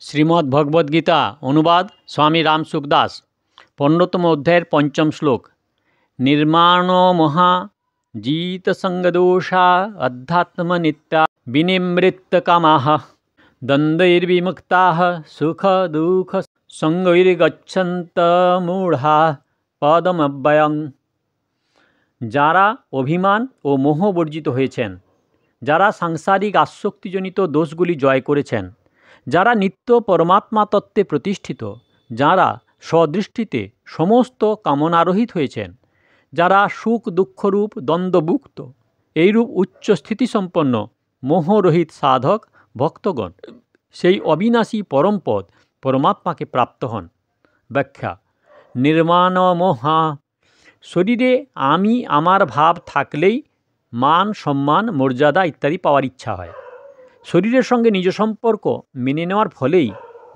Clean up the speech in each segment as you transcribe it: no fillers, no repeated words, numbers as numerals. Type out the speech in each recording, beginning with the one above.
শ্রীমদ্ ভগবদ্গীতা অনুবাদ স্বামী রামসুখদাস 15তম অধ্যায়ের 5ম শ্লোক। নির্মাণ মহা জিত সঙ্গদোষা অধ্যাত্মনিত্যা বিনিমৃত্ত কামাহ দ্বন্দ্বৈর্বিমুক্তাঃ সুখ দুঃখ সঙ্গৈর্গচ্ছন্ত মূঢ়া পদমব্যয়ং। যারা অভিমান ও মোহ বর্জিত হয়েছেন, যারা সাংসারিক আসক্তিজনিত দোষগুলি জয় করেছেন, যারা নিত্য পরমাত্মা তত্ত্বে প্রতিষ্ঠিত, যারা স্বদৃষ্টিতে সমস্ত কামনারহিত হয়েছেন, যারা সুখ দুঃখরূপ দ্বন্দ্বমুক্ত, এইরূপ উচ্চ স্থিতিসম্পন্ন মোহরহিত সাধক ভক্তগণ সেই অবিনাশী পরমপদ পরমাত্মাকে প্রাপ্ত হন। ব্যাখ্যা: নির্মাণ মোহা, শরীরে আমি আমার ভাব থাকলেই মান সম্মান মর্যাদা ইত্যাদি পাওয়ার ইচ্ছা হয়। শরীরের সঙ্গে নিজ সম্পর্ক মেনে নেওয়ার ফলেই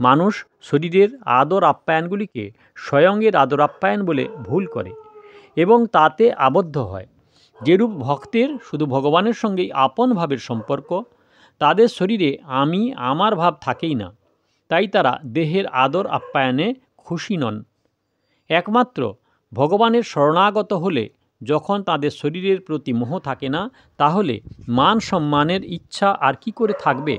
মানুষ শরীরের আদর আপ্যায়নগুলিকে স্বয়ংয়ের আদর আপ্যায়ন বলে ভুল করে এবং তাতে আবদ্ধ হয়। যেরূপ ভক্তের শুধু ভগবানের সঙ্গেই আপন ভাবের সম্পর্ক, তাদের শরীরে আমি আমার ভাব থাকেই না, তাই তারা দেহের আদর আপ্যায়নে খুশি নন। একমাত্র ভগবানের শরণাগত হলে যখন তাদের শরীরের প্রতি মোহ থাকে না, তাহলে মান সম্মানের ইচ্ছা আর কি করে থাকবে?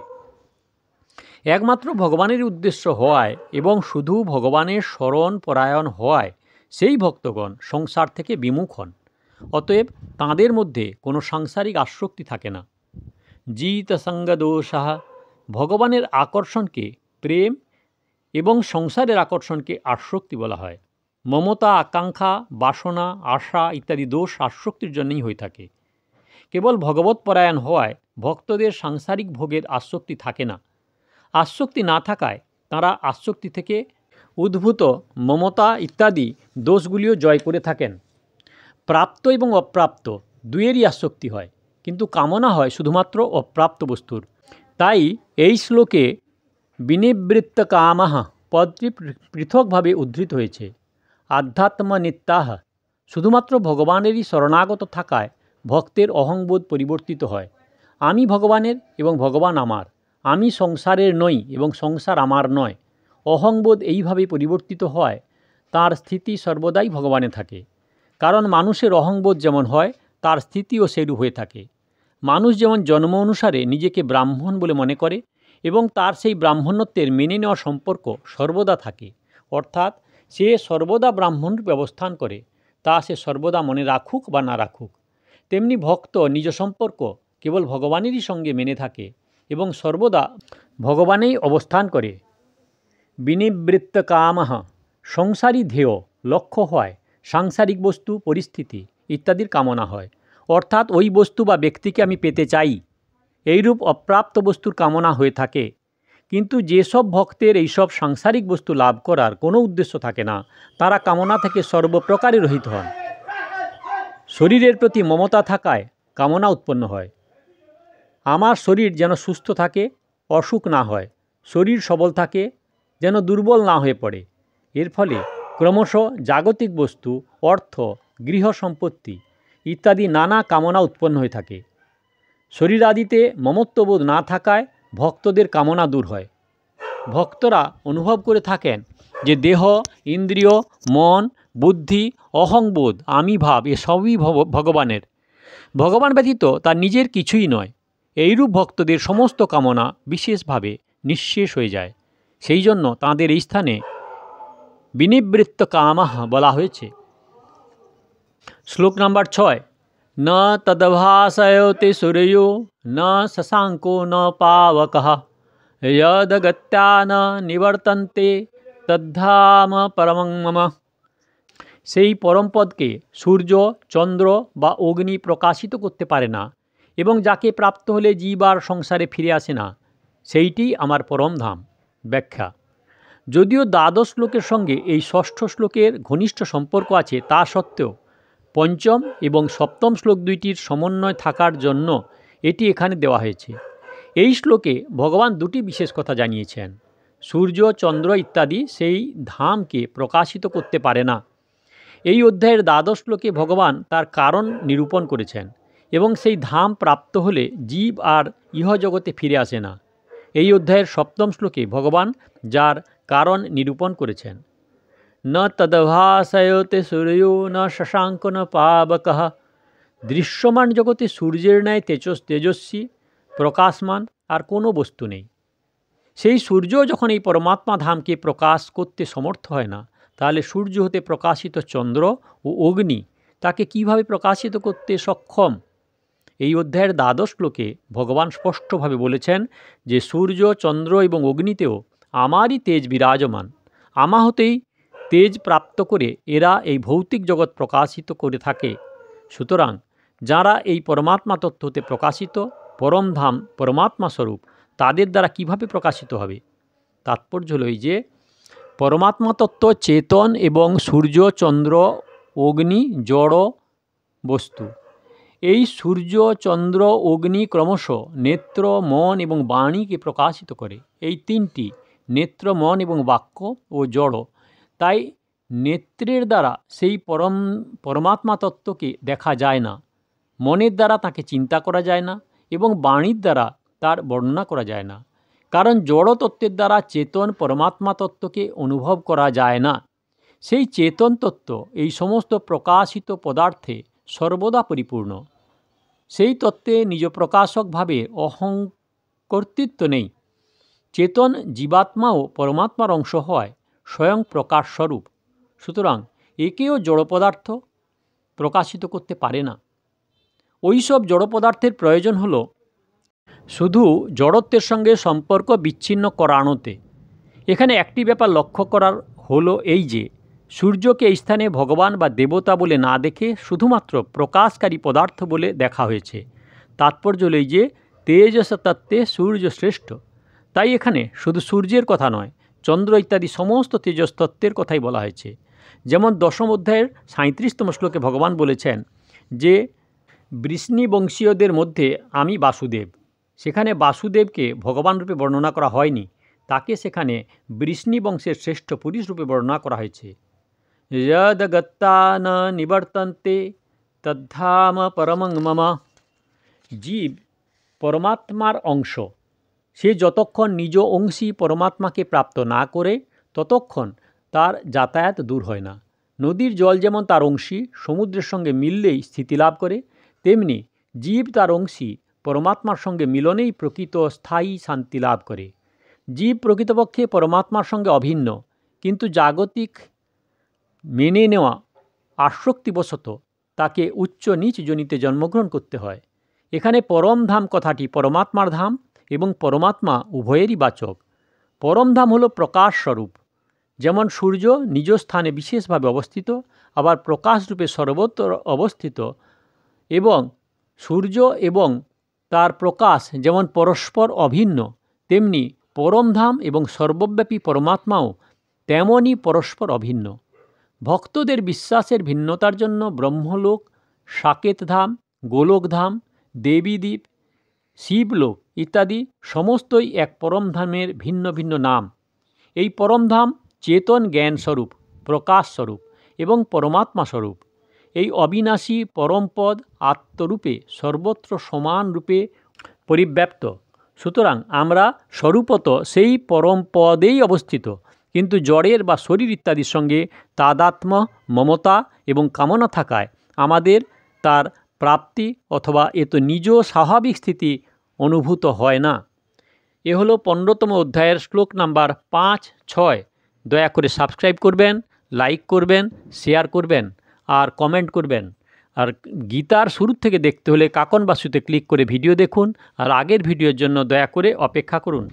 একমাত্র ভগবানের উদ্দেশ্য হওয়ায় এবং শুধু ভগবানের শরণ পরায়ণ হওয়ায় সেই ভক্তগণ সংসার থেকে বিমুখ হন। অতএব তাঁদের মধ্যে কোনো সাংসারিক আসক্তি থাকে না। জিত সঙ্গদোষাঃ, ভগবানের আকর্ষণকে প্রেম এবং সংসারের আকর্ষণকে আসক্তি বলা হয়। মমতা, আকাঙ্ক্ষা, বাসনা, আশা ইত্যাদি দোষ আসক্তির জন্যই হয়ে থাকে। কেবল ভগবৎপরায়ণ হওয়ায় ভক্তদের সাংসারিক ভোগের আসক্তি থাকে না। আসক্তি না থাকায় তাঁরা আসক্তি থেকে উদ্ভূত মমতা ইত্যাদি দোষগুলিও জয় করে থাকেন। প্রাপ্ত এবং অপ্রাপ্ত দুয়েরই আসক্তি হয়, কিন্তু কামনা হয় শুধুমাত্র অপ্রাপ্ত বস্তুর। তাই এই শ্লোকে বিনিবৃত্ত কামাহ পদটি পৃথকভাবে উদ্ধৃত হয়েছে। আধ্যাত্মনিত্যাহ, শুধুমাত্র ভগবানেরই শরণাগত থাকায় ভক্তের অহংবোধ পরিবর্তিত হয়। আমি ভগবানের এবং ভগবান আমার, আমি সংসারের নই এবং সংসার আমার নয়। অহংবোধ এইভাবে পরিবর্তিত হয়, তার স্থিতি সর্বদাই ভগবানে থাকে। কারণ মানুষের অহংবোধ যেমন হয়, তার স্থিতিও সেরূপ হয়ে থাকে। মানুষ যেমন জন্ম অনুসারে নিজেকে ব্রাহ্মণ বলে মনে করে এবং তার সেই ব্রাহ্মণত্বের মেনে নেওয়া সম্পর্ক সর্বদা থাকে, অর্থাৎ সে সর্বদা ব্রাহ্মণরূপে অবস্থান করে, তা সে সর্বদা মনে রাখুক বা না রাখুক। তেমনি ভক্ত নিজ সম্পর্ক কেবল ভগবানেরই সঙ্গে মেনে থাকে এবং সর্বদা ভগবানেই অবস্থান করে। বিনিবৃত্ত কামাহ, সংসারী ধ্যেয় লক্ষ্য হয় সাংসারিক বস্তু, পরিস্থিতি ইত্যাদির কামনা হয়, অর্থাৎ ওই বস্তু বা ব্যক্তিকে আমি পেতে চাই, এইরূপ অপ্রাপ্ত বস্তুর কামনা হয়ে থাকে। কিন্তু যেসব ভক্তের এইসব সাংসারিক বস্তু লাভ করার কোনো উদ্দেশ্য থাকে না, তারা কামনা থেকে সর্বপ্রকারে রহিত হন। শরীরের প্রতি মমতা থাকায় কামনা উৎপন্ন হয়। আমার শরীর যেন সুস্থ থাকে, অসুখ না হয়, শরীর সবল থাকে, যেন দুর্বল না হয়ে পড়ে। এর ফলে ক্রমশ জাগতিক বস্তু, অর্থ, গৃহ সম্পত্তি ইত্যাদি নানা কামনা উৎপন্ন হয়ে থাকে। শরীর আদিতে মমত্ববোধ না থাকায় ভক্তদের কামনা দূর হয়। ভক্তরা অনুভব করে থাকেন যে দেহ, ইন্দ্রিয়, মন, বুদ্ধি, অহংবোধ, আমি ভাব এসবই ভগবানের। ভগবান ব্যতীত তার নিজের কিছুই নয়। এইরূপ ভক্তদের সমস্ত কামনা বিশেষভাবে নিঃশেষ হয়ে যায়। সেই জন্য তাঁদের এই স্থানে বিনিবৃত্ত কামাহ বলা হয়েছে। শ্লোক নাম্বার 6। ন তদ্ভাসয়তে সূর্যো ন শশাঙ্কো ন পাবকঃ যদগত্যা ন নিবর্তন্তে তদ্ধাম পরমং মম। সেই পরমপদকে সূর্য, চন্দ্র বা অগ্নি প্রকাশিত করতে পারে না এবং যাকে প্রাপ্ত হলে জীব আর সংসারে ফিরে আসে না, সেইটিই আমার পরম ধাম। ব্যাখ্যা: যদিও দ্বাদশ শ্লোকের সঙ্গে এই ষষ্ঠ শ্লোকের ঘনিষ্ঠ সম্পর্ক আছে, তা সত্ত্বেও পঞ্চম এবং সপ্তম শ্লোক দুইটির সমন্বয় থাকার জন্য এটি এখানে দেওয়া হয়েছে। এই শ্লোকে ভগবান দুটি বিশেষ কথা জানিয়েছেন। সূর্য, চন্দ্র ইত্যাদি সেই ধামকে প্রকাশিত করতে পারে না। এই অধ্যায়ের দ্বাদশ শ্লোকে ভগবান তার কারণ নিরূপণ করেছেন এবং সেই ধাম প্রাপ্ত হলে জীব আর ইহজগতে ফিরে আসে না। এই অধ্যায়ের 7ম শ্লোকে ভগবান যার কারণ নিরূপণ করেছেন। ন তদ্ভাসয়তে সূর্যো ন শশাঙ্ক ন পাবকঃ। দৃশ্যমান জগতে সূর্যের ন্যায় তেজস্বী প্রকাশমান আর কোনো বস্তু নেই। সেই সূর্য যখন এই পরমাত্মা ধামকে প্রকাশ করতে সমর্থ হয় না, তাহলে সূর্য হতে প্রকাশিত চন্দ্র ও অগ্নি তাকে কিভাবে প্রকাশিত করতে সক্ষম? এই অধ্যায়ের 12 শ্লোকে ভগবান স্পষ্টভাবে বলেছেন যে সূর্য, চন্দ্র এবং অগ্নিতেও আমারই তেজ বিরাজমান। আমা হতেই তেজ প্রাপ্ত করে এরা এই ভৌতিক জগৎ প্রকাশিত করে থাকে। সুতরাং যারা এই পরমাত্মা তত্ত্ব হতে প্রকাশিত পরমধাম পরমাত্মা স্বরূপ, তাদের দ্বারা কিভাবে প্রকাশিত হবে? তাৎপর্য হল এই যে পরমাত্মা তত্ত্ব চেতন এবং সূর্য, চন্দ্র, অগ্নি জড় বস্তু। এই সূর্য, চন্দ্র, অগ্নি ক্রমশ নেত্র, মন এবং বাণীকে প্রকাশিত করে। এই তিনটি নেত্র, মন এবং বাক্য ও জড়। তাই নেত্রের দ্বারা সেই পরমাত্মা তত্ত্বকে দেখা যায় না, মনের দ্বারা তাকে চিন্তা করা যায় না এবং বাণীর দ্বারা তার বর্ণনা করা যায় না। কারণ জড় তত্ত্বের দ্বারা চেতন পরমাত্মা তত্ত্বকে অনুভব করা যায় না। সেই চেতন তত্ত্ব এই সমস্ত প্রকাশিত পদার্থে সর্বদা পরিপূর্ণ। সেই তত্ত্বে নিজ প্রকাশকভাবে অহংকর্তৃত্ব নেই। চেতন জীবাত্মাও পরমাত্মার অংশ হয় স্বয়ং প্রকাশ স্বরূপ। সুতরাং একেও জড় পদার্থ প্রকাশিত করতে পারে না। ওই সব জড় পদার্থের প্রয়োজন হলো শুধু জড়ত্বের সঙ্গে সম্পর্ক বিচ্ছিন্ন করানোতে। এখানে একটি ব্যাপার লক্ষ্য করার হলো এই যে সূর্যকে এই স্থানে ভগবান বা দেবতা বলে না দেখে শুধুমাত্র প্রকাশকারী পদার্থ বলে দেখা হয়েছে। তাৎপর্য হল এই যে তেজস তত্ত্বে সূর্য শ্রেষ্ঠ। তাই এখানে শুধু সূর্যের কথা নয়, চন্দ্র ইত্যাদি সমস্ত তেজস তত্ত্বের কথাই বলা হয়েছে। যেমন 10ম অধ্যায়ের 37তম শ্লোকে ভগবান বলেছেন যে বৃষ্ণিবংশীয়দের মধ্যে আমি বাসুদেব। সেখানে বাসুদেবকে ভগবান রূপে বর্ণনা করা হয়নি, তাকে সেখানে বৃষ্ণিবংশের শ্রেষ্ঠ পুরুষ রূপে বর্ণনা করা হয়েছে। যদ গত্তা ন নিবর্তন্তে তদ্ধাম পরমং মম। জীব পরমাত্মার অংশ। সে যতক্ষণ নিজ অংশী পরমাত্মাকে প্রাপ্ত না করে ততক্ষণ তার যাতায়াত দূর হয় না। নদীর জল যেমন তার অংশী সমুদ্রের সঙ্গে মিললেই স্থিতি লাভ করে, তেমনি জীব তার অংশী পরমাত্মার সঙ্গে মিলনেই প্রকৃত স্থায়ী শান্তি লাভ করে। জীব প্রকৃতপক্ষে পরমাত্মার সঙ্গে অভিন্ন, কিন্তু জাগতিক মেনে নেওয়া আসক্তিবশত তাকে উচ্চ নীচ যোনিতে জন্মগ্রহণ করতে হয়। এখানে পরম ধাম কথাটি পরমাত্মার ধাম এবং পরমাত্মা উভয়েরই বাচক। পরম ধাম হল প্রকাশ স্বরূপ। যেমন সূর্য নিজ স্থানে বিশেষভাবে অবস্থিত, আবার প্রকাশরূপে সর্বত্র অবস্থিত, এবং সূর্য এবং তার প্রকাশ যেমন পরস্পর অভিন্ন, তেমনি পরমধাম এবং সর্বব্যাপী পরমাত্মাও তেমনই পরস্পর অভিন্ন। ভক্তদের বিশ্বাসের ভিন্নতার জন্য ব্রহ্মলোক, সাকেতধাম, গোলকধাম, দেবীদ্বীপ, শিবলোক ইত্যাদি সমস্তই এক পরমধামের ভিন্ন ভিন্ন নাম। এই পরমধাম চেতন জ্ঞান স্বরূপ, প্রকাশ স্বরূপ এবং পরমাত্মা স্বরূপ। এই অবিনাশী পরমপদ আত্মরূপে সর্বত্র সমান রূপে পরিব্যাপ্ত। সুতরাং আমরা স্বরূপত সেই পরমপদেই অবস্থিত, কিন্তু জড়ের বা শরীর ইত্যাদির সঙ্গে তাদাত্ম্য, মমতা এবং কামনা থাকায় আমাদের তার প্রাপ্তি অথবা এত নিজ স্বাভাবিক স্থিতি অনুভূত হয় না। এ হলো 15তম অধ্যায়ের শ্লোক নাম্বার 5, 6। দয়া করে সাবস্ক্রাইব করবেন, লাইক করবেন, শেয়ার করবেন আর কমেন্ট করবেন। আর গীতার শুরু থেকে দেখতে হলে কাকন বাসুতে ক্লিক করে ভিডিও দেখুন, আর আগের ভিডিওর জন্য দয়া করে অপেক্ষা করুন।